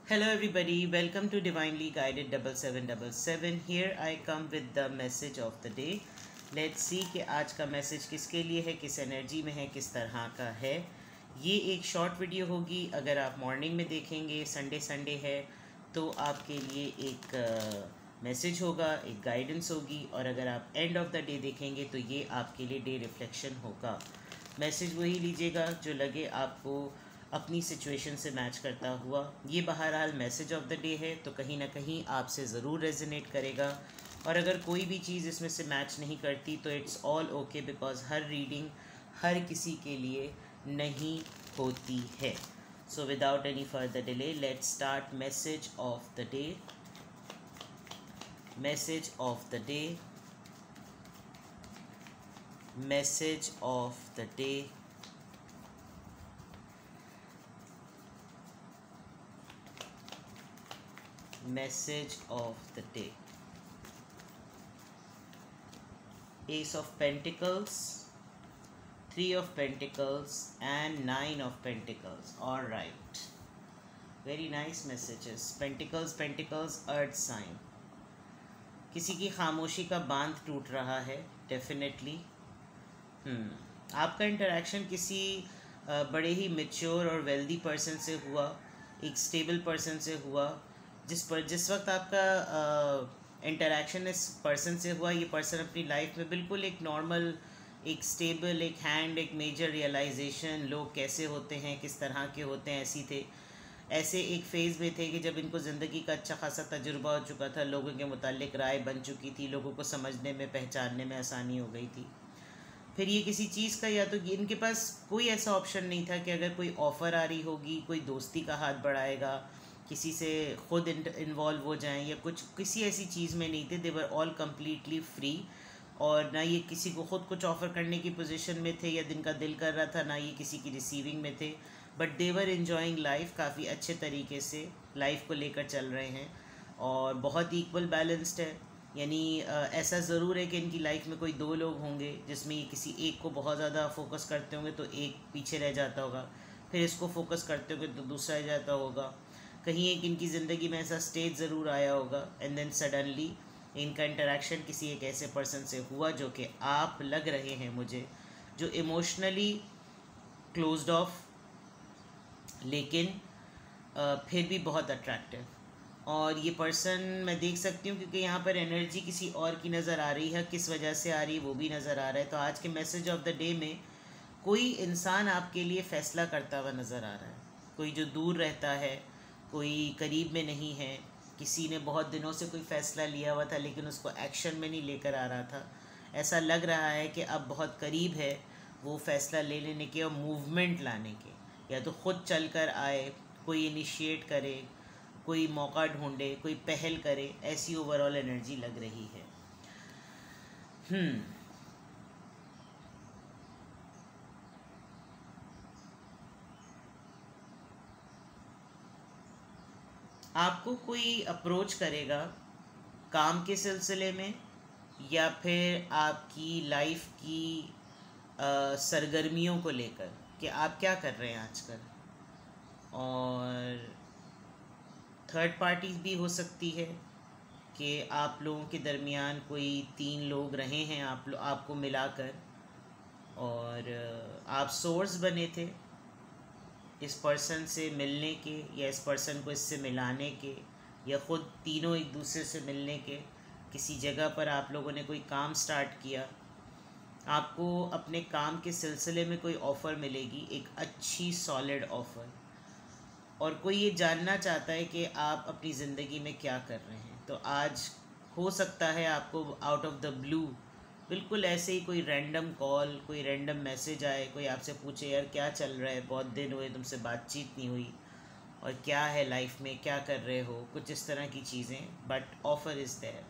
Hello everybody, welcome to Divinely Guided 7777. Here I come with the message of the day. Let's see कि आज का message किसके लिए है, किस एनर्जी में है, किस तरह का है। ये एक शॉर्ट वीडियो होगी। अगर आप मॉर्निंग में देखेंगे, संडे है, तो आपके लिए एक मैसेज होगा, एक गाइडेंस होगी। और अगर आप एंड ऑफ द डे देखेंगे तो ये आपके लिए डे रिफ्लेक्शन होगा। मैसेज वही लीजिएगा जो लगे आपको अपनी सिचुएशन से मैच करता हुआ। ये बहरहाल मैसेज ऑफ द डे है, तो कहीं ना कहीं आपसे ज़रूर रेजोनेट करेगा। और अगर कोई भी चीज़ इसमें से मैच नहीं करती तो इट्स ऑल ओके, बिकॉज हर रीडिंग हर किसी के लिए नहीं होती है। So without any further delay let's start message of the day. Message of the day. Message of the day. Message of the day. Ace of Pentacles, Three of Pentacles and Nine of Pentacles. All right, very nice messages. Pentacles, earth sign. किसी की खामोशी का बांध टूट रहा है definitely. आपका interaction किसी बड़े ही मेच्योर और वेल्दी पर्सन से हुआ, एक स्टेबल पर्सन से हुआ। जिस वक्त आपका इंटरेक्शन इस पर्सन से हुआ, ये पर्सन अपनी लाइफ में बिल्कुल एक नॉर्मल, एक स्टेबल, एक हैंड, एक मेजर रियलाइजेशन, लोग कैसे होते हैं, किस तरह के होते हैं, ऐसे एक फ़ेज़ में थे कि जब इनको ज़िंदगी का अच्छा खासा तजुर्बा हो चुका था, लोगों के मुतालिक राय बन चुकी थी, लोगों को समझने में, पहचानने में आसानी हो गई थी। फिर ये किसी चीज़ का, या तो इनके पास कोई ऐसा ऑप्शन नहीं था कि अगर कोई ऑफ़र आ रही होगी, कोई दोस्ती का हाथ बढ़ाएगा, किसी से खुद इन्वॉल्व हो जाएं, या कुछ किसी ऐसी चीज़ में नहीं थे। दे वर ऑल कम्प्लीटली फ्री। और ना ये किसी को खुद कुछ ऑफ़र करने की पोजीशन में थे या जिनका दिल कर रहा था, ना ये किसी की रिसीविंग में थे। But they were enjoying life, काफ़ी अच्छे तरीके से लाइफ को लेकर चल रहे हैं और बहुत इक्वल बैलेंस्ड है। यानी ऐसा ज़रूर है कि इनकी लाइफ में कोई दो लोग होंगे जिसमें ये किसी एक को बहुत ज़्यादा फोकस करते होंगे तो एक पीछे रह जाता होगा, फिर इसको फोकस करते होंगे तो दूसरा रह जाता होगा। कहीं एक इनकी ज़िंदगी में ऐसा स्टेज ज़रूर आया होगा एंड देन सडनली इनका इंटरेक्शन किसी एक ऐसे पर्सन से हुआ जो कि आप लग रहे हैं मुझे, जो इमोशनली क्लोज्ड ऑफ, लेकिन फिर भी बहुत अट्रैक्टिव। और ये पर्सन मैं देख सकती हूँ क्योंकि यहाँ पर एनर्जी किसी और की नज़र आ रही है, किस वजह से आ रही है वो भी नज़र आ रहा है। तो आज के मैसेज ऑफ द डे में कोई इंसान आपके लिए फ़ैसला करता हुआ नज़र आ रहा है। कोई जो दूर रहता है, कोई करीब में नहीं है, किसी ने बहुत दिनों से कोई फ़ैसला लिया हुआ था लेकिन उसको एक्शन में नहीं लेकर आ रहा था। ऐसा लग रहा है कि अब बहुत करीब है वो फ़ैसला ले लेने के और मूवमेंट लाने के, या तो ख़ुद चल कर आए, कोई इनिशिएट करे, कोई मौका ढूंढे, कोई पहल करे। ऐसी ओवरऑल एनर्जी लग रही है। आपको कोई अप्रोच करेगा काम के सिलसिले में, या फिर आपकी लाइफ की सरगर्मियों को लेकर कि आप क्या कर रहे हैं आजकल। और थर्ड पार्टीज भी हो सकती है कि आप लोगों के दरमियान कोई तीन लोग रहे हैं आपको मिलाकर, और आप सोर्स बने थे इस पर्सन से मिलने के, या इस पर्सन को इससे मिलाने के, या ख़ुद तीनों एक दूसरे से मिलने के। किसी जगह पर आप लोगों ने कोई काम स्टार्ट किया, आपको अपने काम के सिलसिले में कोई ऑफ़र मिलेगी, एक अच्छी सॉलिड ऑफ़र, और कोई ये जानना चाहता है कि आप अपनी ज़िंदगी में क्या कर रहे हैं। तो आज हो सकता है आपको आउट ऑफ द ब्लू बिल्कुल ऐसे ही कोई रैंडम कॉल, कोई रैंडम मैसेज आए, कोई आपसे पूछे यार क्या चल रहा है, बहुत दिन हुए तुमसे बातचीत नहीं हुई, और क्या है लाइफ में, क्या कर रहे हो, कुछ इस तरह की चीज़ें। But offer is there.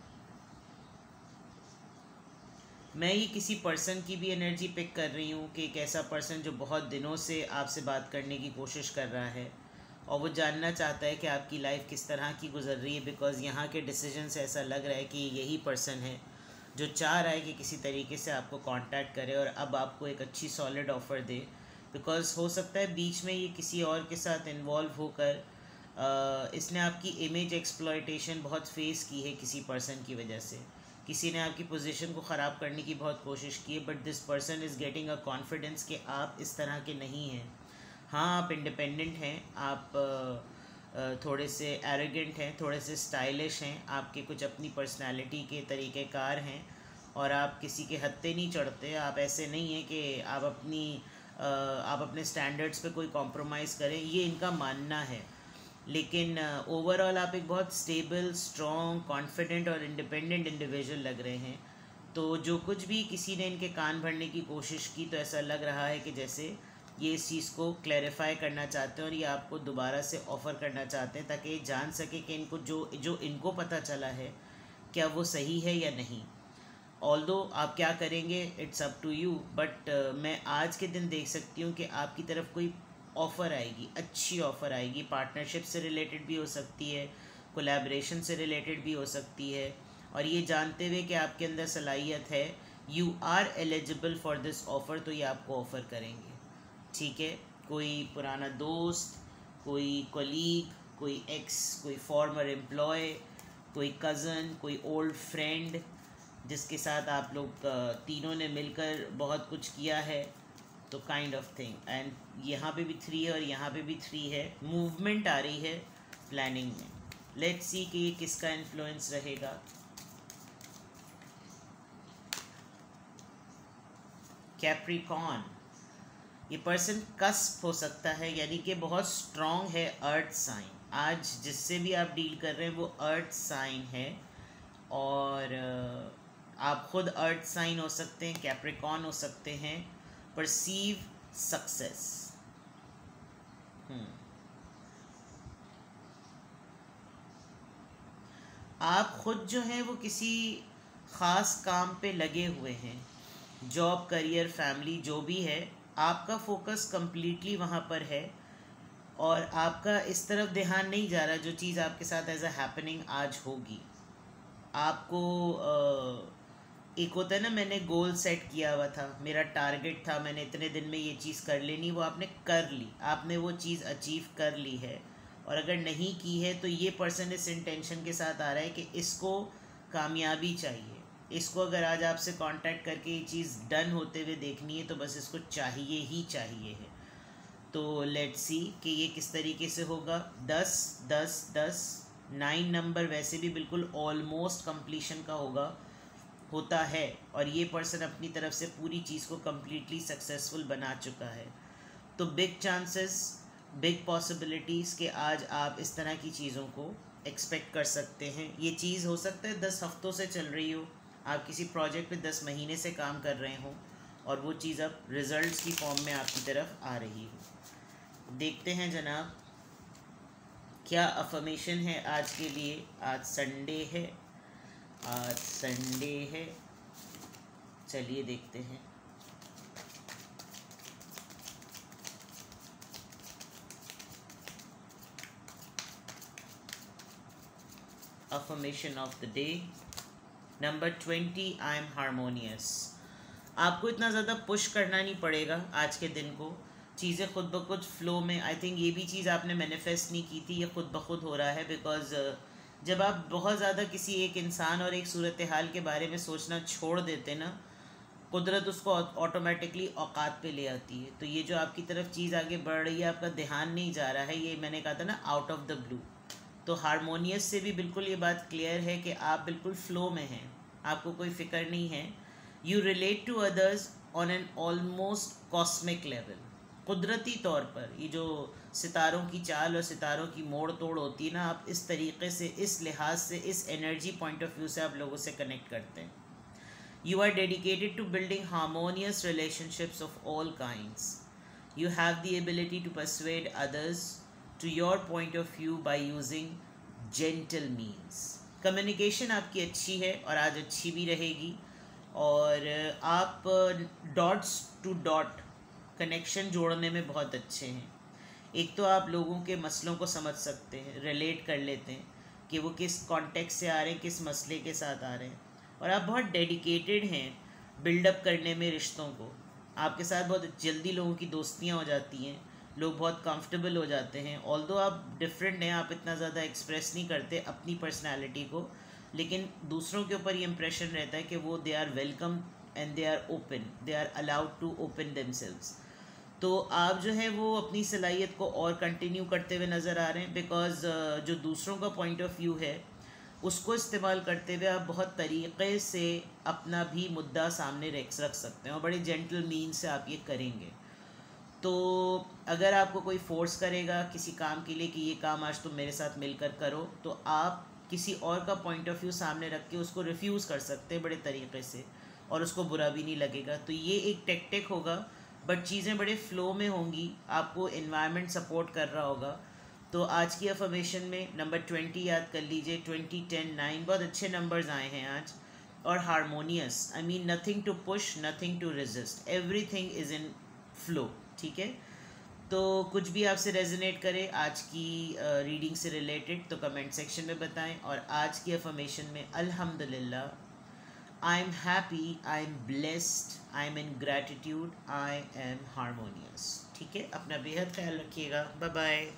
मैं ये किसी पर्सन की भी एनर्जी पिक कर रही हूँ कि एक ऐसा पर्सन जो बहुत दिनों से आपसे बात करने की कोशिश कर रहा है और वो जानना चाहता है कि आपकी लाइफ किस तरह की गुजर रही है, बिकॉज़ यहाँ के डिसीजन से ऐसा लग रहा है कि यही पर्सन है जो चाह रहा है कि किसी तरीके से आपको कांटेक्ट करे और अब आपको एक अच्छी सॉलिड ऑफ़र दे। बिकॉज़ हो सकता है बीच में ये किसी और के साथ इन्वॉल्व होकर इसने आपकी इमेज एक्सप्लॉयटेशन बहुत फेस की है किसी पर्सन की वजह से, किसी ने आपकी पोजीशन को ख़राब करने की बहुत कोशिश की है, but this person is getting a confidence कि आप इस तरह के नहीं हैं। हाँ, आप इंडिपेंडेंट हैं, आप थोड़े से एरोगेंट हैं, थोड़े से स्टाइलिश हैं, आपके कुछ अपनी पर्सनालिटी के तरीक़ेकार हैं और आप किसी के हत्थे नहीं चढ़ते। आप ऐसे नहीं हैं कि आप अपने स्टैंडर्ड्स पे कोई कॉम्प्रोमाइज़ करें, ये इनका मानना है। लेकिन ओवरऑल आप एक बहुत स्टेबल, स्ट्रॉन्ग, कॉन्फिडेंट और इंडिपेंडेंट इंडिविजुअल लग रहे हैं। तो जो कुछ भी किसी ने इनके कान भरने की कोशिश की, तो ऐसा लग रहा है कि जैसे ये इस चीज़ को क्लैरिफाई करना चाहते हैं और ये आपको दोबारा से ऑफ़र करना चाहते हैं, ताकि ये जान सके कि इनको जो इनको पता चला है क्या वो सही है या नहीं। ऑल्दो आप क्या करेंगे it's up to you, but मैं आज के दिन देख सकती हूँ कि आपकी तरफ कोई ऑफ़र आएगी, अच्छी ऑफ़र आएगी। पार्टनरशिप से रिलेटेड भी हो सकती है, कोलैबोरेशन से रिलेटेड भी हो सकती है, और ये जानते हुए कि आपके अंदर सलाहियत है, you are eligible for this offer, तो ये आपको ऑफ़र करेंगे। ठीक है, कोई पुराना दोस्त, कोई कोलीग, कोई एक्स, कोई फॉर्मर एम्प्लॉय, कोई कज़न, कोई ओल्ड फ्रेंड जिसके साथ आप लोग तीनों ने मिलकर बहुत कुछ किया है, तो काइंड ऑफ थिंग। एंड यहाँ पे भी 3 है और यहाँ पे भी 3 है, मूवमेंट आ रही है प्लानिंग में। लेट्स सी कि ये किसका इन्फ्लुएंस रहेगा। कैप्रिकॉर्न, ये पर्सन कस्प हो सकता है, यानी कि बहुत स्ट्रॉन्ग है अर्थ साइन। आज जिससे भी आप डील कर रहे हैं वो अर्थ साइन है, और आप खुद अर्थ साइन हो सकते हैं, कैप्रिकॉर्न हो सकते हैं। परसीव सक्सेस, आप खुद जो हैं वो किसी ख़ास काम पे लगे हुए हैं, जॉब, करियर, फैमिली, जो भी है, आपका फोकस कम्प्लीटली वहाँ पर है और आपका इस तरफ ध्यान नहीं जा रहा जो चीज़ आपके साथ एज अ हैपनिंग आज होगी। आपको एक होता है ना, मैंने गोल सेट किया हुआ था, मेरा टारगेट था, मैंने इतने दिन में ये चीज़ कर लेनी, वो आपने कर ली, आपने वो चीज़ अचीव कर ली है। और अगर नहीं की है तो ये पर्सन इस इंटेंशन के साथ आ रहा है कि इसको कामयाबी चाहिए, इसको अगर आज आपसे कांटेक्ट करके ये चीज़ डन होते हुए देखनी है तो बस इसको चाहिए ही चाहिए है। तो लेट्स सी कि ये किस तरीके से होगा। 10 10 10 9 नंबर वैसे भी बिल्कुल ऑलमोस्ट कंप्लीशन का होता है, और ये पर्सन अपनी तरफ से पूरी चीज़ को कम्प्लीटली सक्सेसफुल बना चुका है। तो बिग चांसेस, बिग पॉसिबिलिटीज़ कि आज आप इस तरह की चीज़ों को एक्सपेक्ट कर सकते हैं। ये चीज़ हो सकता है 10 हफ्तों से चल रही हो, आप किसी प्रोजेक्ट पे 10 महीने से काम कर रहे हो और वो चीज़ अब रिजल्ट्स की फॉर्म में आपकी तरफ आ रही हो। देखते हैं जनाब क्या अफर्मेशन है आज के लिए। आज संडे है, आज संडे है, चलिए देखते हैं। Affirmation of the day number 20, I am harmonious. आपको इतना ज़्यादा पुश करना नहीं पड़ेगा आज के दिन को, चीज़ें खुद ब खुद फ्लो में। आई थिंक ये भी चीज़ आपने मैनिफेस्ट नहीं की थी, ये खुद ब खुद हो रहा है। बिकॉज जब आप बहुत ज़्यादा किसी एक इंसान और एक सूरत हाल के बारे में सोचना छोड़ देते ना, कुदरत उसको ऑटोमेटिकली औकात पे ले आती है। तो ये जो आपकी तरफ चीज़ आगे बढ़ रही है, आपका ध्यान नहीं जा रहा है, ये मैंने कहा था ना, आउट ऑफ द ब्लू। तो हारमोनियस से भी बिल्कुल ये बात क्लियर है कि आप बिल्कुल फ़्लो में हैं, आपको कोई फ़िक्र नहीं है। You relate to others on an almost cosmic level. कुदरती तौर पर ये जो सितारों की चाल और सितारों की मोड़ तोड़ होती है ना, आप इस तरीके से, इस लिहाज से, इस एनर्जी पॉइंट ऑफ व्यू से आप लोगों से कनेक्ट करते हैं। You are dedicated to building harmonious relationships of all kinds. You have the ability to persuade others to your point of view by using gentle means. Communication आपकी अच्छी है और आज अच्छी भी रहेगी, और आप डॉट्स टू डॉट कनेक्शन जोड़ने में बहुत अच्छे हैं। एक तो आप लोगों के मसलों को समझ सकते हैं, रिलेट कर लेते हैं कि वो किस कॉन्टेक्स्ट से आ रहे हैं, किस मसले के साथ आ रहे हैं, और आप बहुत डेडिकेटेड हैं बिल्डअप करने में रिश्तों को। आपके साथ बहुत जल्दी लोगों की दोस्तियां हो जाती हैं, लोग बहुत कंफर्टेबल हो जाते हैं, ऑल्दो आप डिफरेंट हैं, आप इतना ज़्यादा एक्सप्रेस नहीं करते अपनी पर्सनैलिटी को, लेकिन दूसरों के ऊपर ये इम्प्रेशन रहता है कि वो they are welcome and they are open, they are allowed to open themselves. तो आप जो है वो अपनी सलाहियत को और कंटिन्यू करते हुए नज़र आ रहे हैं, बिकॉज जो दूसरों का पॉइंट ऑफ व्यू है उसको इस्तेमाल करते हुए आप बहुत तरीक़े से अपना भी मुद्दा सामने रख सकते हैं, और बड़े जेंटल मीन से आप ये करेंगे। तो अगर आपको कोई फोर्स करेगा किसी काम के लिए कि ये काम आज तुम मेरे साथ मिलकर करो, तो आप किसी और का पॉइंट ऑफ व्यू सामने रख के उसको रिफ्यूज़ कर सकते हैं बड़े तरीक़े से, और उसको बुरा भी नहीं लगेगा। तो ये एक टेक्टिक होगा, बट चीज़ें बड़े फ़्लो में होंगी, आपको इन्वायरमेंट सपोर्ट कर रहा होगा। तो आज की अफर्मेशन में नंबर 20 याद कर लीजिए, 20, 10, 9 बहुत अच्छे नंबर्स आए हैं आज। और harmonious, I mean nothing to push, nothing to resist, everything is in flow. ठीक है, तो कुछ भी आपसे रेजोनेट करे आज की रीडिंग से रिलेटेड तो कमेंट सेक्शन में बताएं। और आज की अफर्मेशन में अल्हम्दुलिल्लाह, I am happy, I am blessed, I am in gratitude, I am harmonious. ठीक है, अपना बेहद ख्याल रखिएगा, बाय बाय।